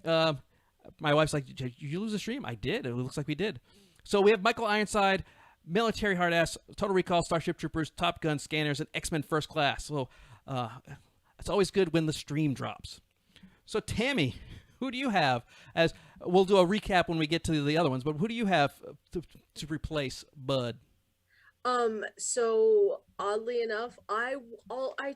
My wife's like, "Did you lose the stream?" I did. It looks like we did. So we have Michael Ironside, Military Hard Ass, Total Recall, Starship Troopers, Top Gun, Scanners, and X-Men First Class. So it's always good when the stream drops. So Tami, who do you have as? We'll do a recap when we get to the other ones, but who do you have to replace Bud? So oddly enough, I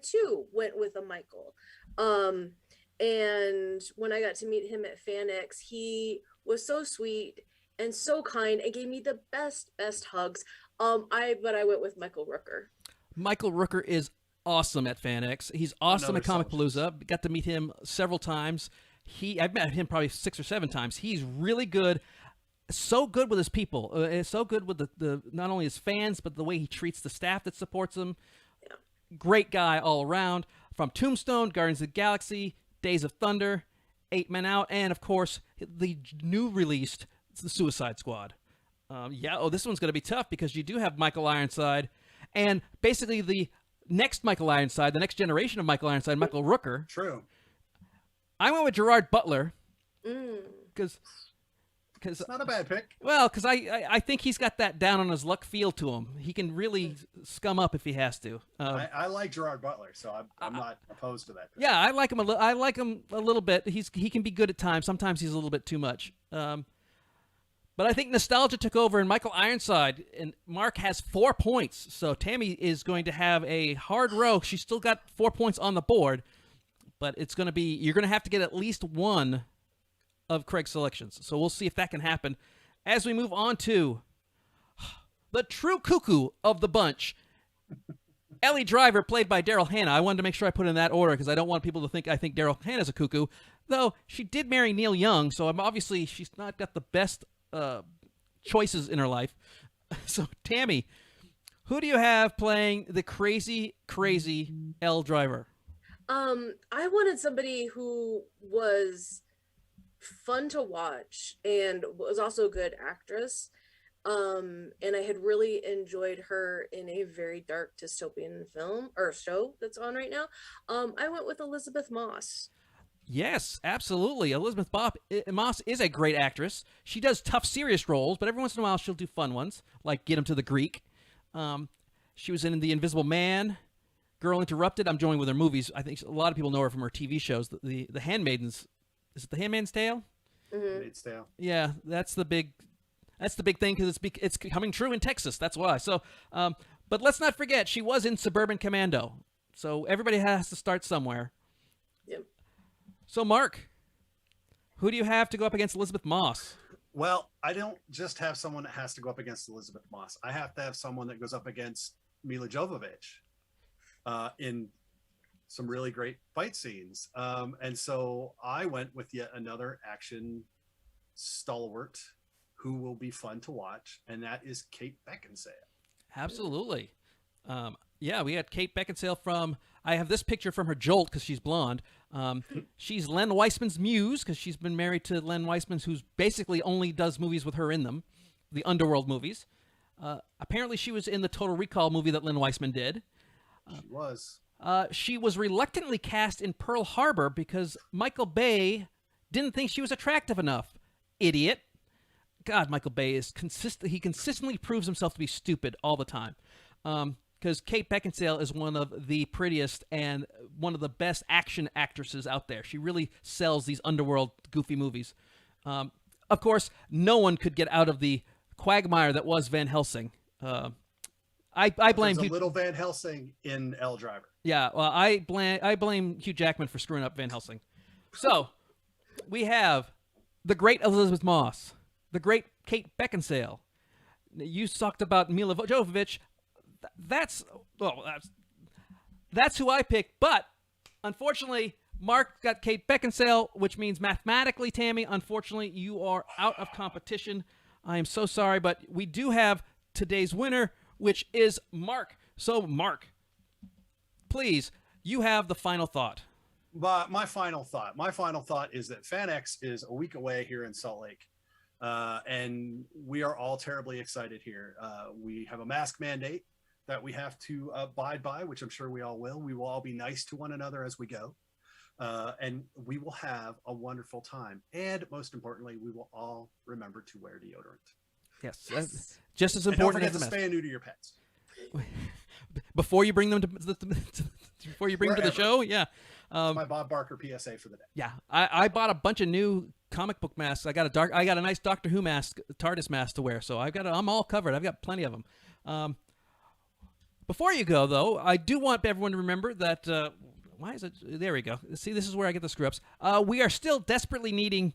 too went with a Michael. Um, and when I got to meet him at FanX, he was so sweet and so kind and gave me the best hugs. But I went with Michael Rooker. Michael Rooker is awesome at FanX. He's awesome Another at Comic solid choice. Palooza. Got to meet him several times. I've met him probably 6 or 7 times. He's really good. So good with his people. So good with the not only his fans, but the way he treats the staff that supports him. Yeah. Great guy all around. From Tombstone, Guardians of the Galaxy, Days of Thunder, 8 Men Out, and of course the new released The Suicide Squad. This one's going to be tough because you do have Michael Ironside, and basically the next Michael Ironside, the next generation of Michael Ironside, Michael Rooker. True. I went with Gerard Butler because It's not a bad pick. because I think he's got that down on his luck feel to him. He can really scum up if he has to. I like Gerard Butler, so I'm not opposed to that pick. Yeah, I like him. I like him a little bit. He can be good at times. Sometimes he's a little bit too much. But I think nostalgia took over, and Michael Ironside and Mark has 4 points. So Tami is going to have a hard row. She's still got 4 points on the board, but you're going to have to get at least one of Craig's selections. So we'll see if that can happen as we move on to the true cuckoo of the bunch. Ellie Driver, played by Daryl Hannah. I wanted to make sure I put it in that order because I don't want people to think I think Daryl Hannah's a cuckoo. Though she did marry Neil Young, so obviously she's not got the best choices in her life. So Tami, who do you have playing the crazy Elle Driver? I wanted somebody who was fun to watch and was also a good actress. And I had really enjoyed her in a very dark dystopian film or show that's on right now. I went with Elizabeth Moss. Yes, absolutely. Elizabeth Moss is a great actress. She does tough, serious roles, but every once in a while she'll do fun ones, like Get Him to the Greek. She was in The Invisible Man, Girl Interrupted. I'm joining with her movies. I think a lot of people know her from her TV shows. The Handmaidens. Is it The Handmaid's Tale? Mm-hmm. It's stale. Yeah, that's the big thing because it's coming true in Texas. That's why. So, but let's not forget she was in Suburban Commando. So everybody has to start somewhere. Yep. So Mark, who do you have to go up against Elizabeth Moss? Well, I don't just have someone that has to go up against Elizabeth Moss. I have to have someone that goes up against Mila Jovovich in some really great fight scenes. And so I went with yet another action stalwart who will be fun to watch, and that is Kate Beckinsale. Absolutely. Yeah, we had Kate Beckinsale I have this picture from her Jolt because she's blonde. She's Len Weissman's muse because she's been married to Len Weissman, who's basically only does movies with her in them, the Underworld movies. Apparently she was in the Total Recall movie that Len Weissman did. She was. She was reluctantly cast in Pearl Harbor because Michael Bay didn't think she was attractive enough. Idiot. God, Michael Bay is he consistently proves himself to be stupid all the time. Because Kate Beckinsale is one of the prettiest and one of the best action actresses out there. She really sells these underworld goofy movies. Of course, no one could get out of the quagmire that was Van Helsing. I blame There's a little Van Helsing in Elle Driver. Yeah, well, I blame Hugh Jackman for screwing up Van Helsing. So we have the great Elizabeth Moss, the great Kate Beckinsale. You talked about Mila Jovovich. That's who I picked. But unfortunately, Mark got Kate Beckinsale, which means mathematically, Tami, unfortunately, you are out of competition. I am so sorry, but we do have today's winner, which is Mark. So, Mark, please, you have the final thought. But my final thought is that FanX is a week away here in Salt Lake. And we are all terribly excited here. We have a mask mandate that we have to abide by, which I'm sure we all will. We will all be nice to one another as we go. And we will have a wonderful time. And most importantly, we will all remember to wear deodorant. Yes. Yes. Just as And don't important forget as to the spay and neuter your pets. before you bring them to before you bring them to the Wherever. show. Yeah. My Bob Barker PSA for the day. Yeah, I bought a bunch of new comic book masks. I got a nice Doctor Who mask, TARDIS mask to wear. So I'm all covered. I've got plenty of them. Before you go though, I do want everyone to remember that. Why is it? There we go. See, this is where I get the screw-ups. We are still desperately needing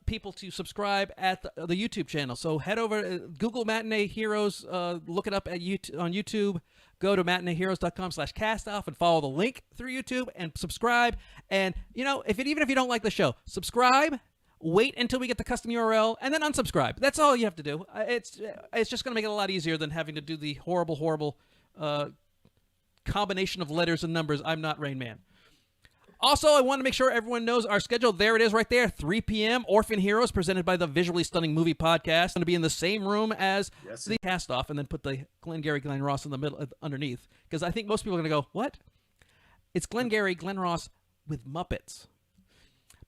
people to subscribe at the YouTube channel. So head over, Google Matinee Heroes, look it up at on YouTube. Go to matineeheroes.com/castoff and follow the link through YouTube and subscribe. And even if you don't like the show, subscribe. Wait until we get the custom URL and then unsubscribe. That's all you have to do. It's just going to make it a lot easier than having to do the horrible combination of letters and numbers. I'm not Rain Man. Also, I want to make sure everyone knows our schedule. There it is right there, 3 p.m. Orphan Heroes, presented by the Visually Stunning Movie Podcast. I'm going to be in the same room as the cast-off and then put the Glengarry Glen Ross in the middle underneath. Because I think most people are going to go, what? It's Glengarry Glen Ross with Muppets.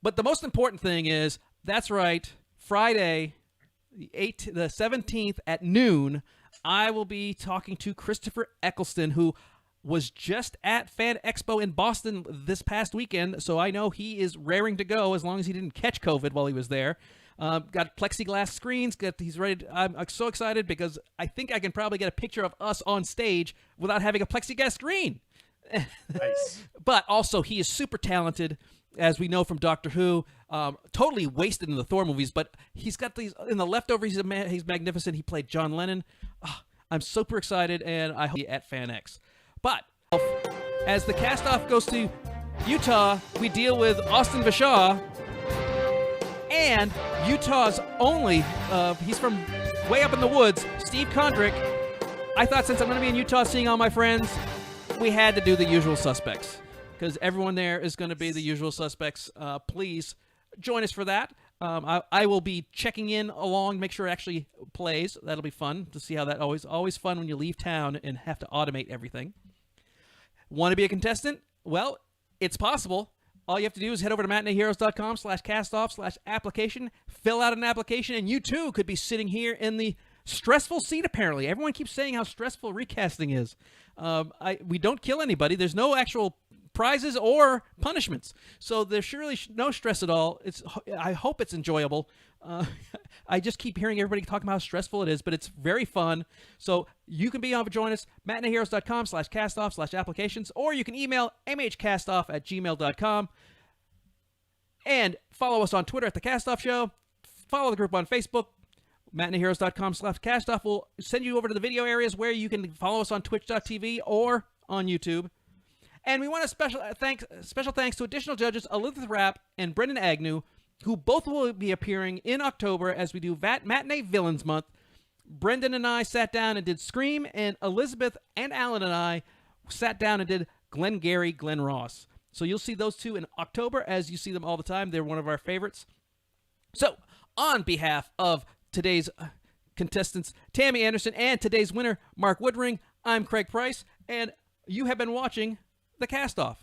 But the most important thing is, that's right, Friday, the 17th at noon, I will be talking to Christopher Eccleston, who was just at Fan Expo in Boston this past weekend, so I know he is raring to go as long as he didn't catch COVID while he was there. Got plexiglass screens. He's ready. I'm so excited because I think I can probably get a picture of us on stage without having a plexiglass screen. Nice. But also, he is super talented, as we know from Doctor Who. Totally wasted in the Thor movies, but he's got these in the leftovers. He's magnificent. He played John Lennon. I'm super excited, and I hope at FanX. But as the cast-off goes to Utah, we deal with Austin Bashaw and Utah's only, he's from way up in the woods, Steve Condrick. I thought since I'm going to be in Utah seeing all my friends, we had to do the usual suspects because everyone there is going to be the usual suspects. Please join us for that. I will be checking in along, make sure it actually plays. That'll be fun to see how that always fun when you leave town and have to automate everything. Want to be a contestant? Well, it's possible. All you have to do is head over to matineeheroes.com/castoff/application, fill out an application, and you too could be sitting here in the stressful seat, apparently. Everyone keeps saying how stressful recasting is. We don't kill anybody. There's no actual prizes or punishments. So there's surely no stress at all. I hope it's enjoyable. I just keep hearing everybody talking about how stressful it is, but it's very fun. So you can be on to join us, matineeheroes.com/castoff/applications, or you can email mhcastoff@gmail.com. And follow us on Twitter at The Castoff Show. Follow the group on Facebook, matineeheroes.com/castoff. We'll send you over to the video areas where you can follow us on twitch.tv or on YouTube. And we want a special thanks to additional judges Elizabeth Rapp and Brendan Agnew, who both will be appearing in October as we do Matinee Villains Month. Brendan and I sat down and did Scream, and Elizabeth and Alan and I sat down and did Glengarry Glen Ross. So you'll see those two in October as you see them all the time. They're one of our favorites. So on behalf of today's contestants, Tami Anderson, and today's winner, Mark Woodring, I'm Craig Price, and you have been watching The Castoff.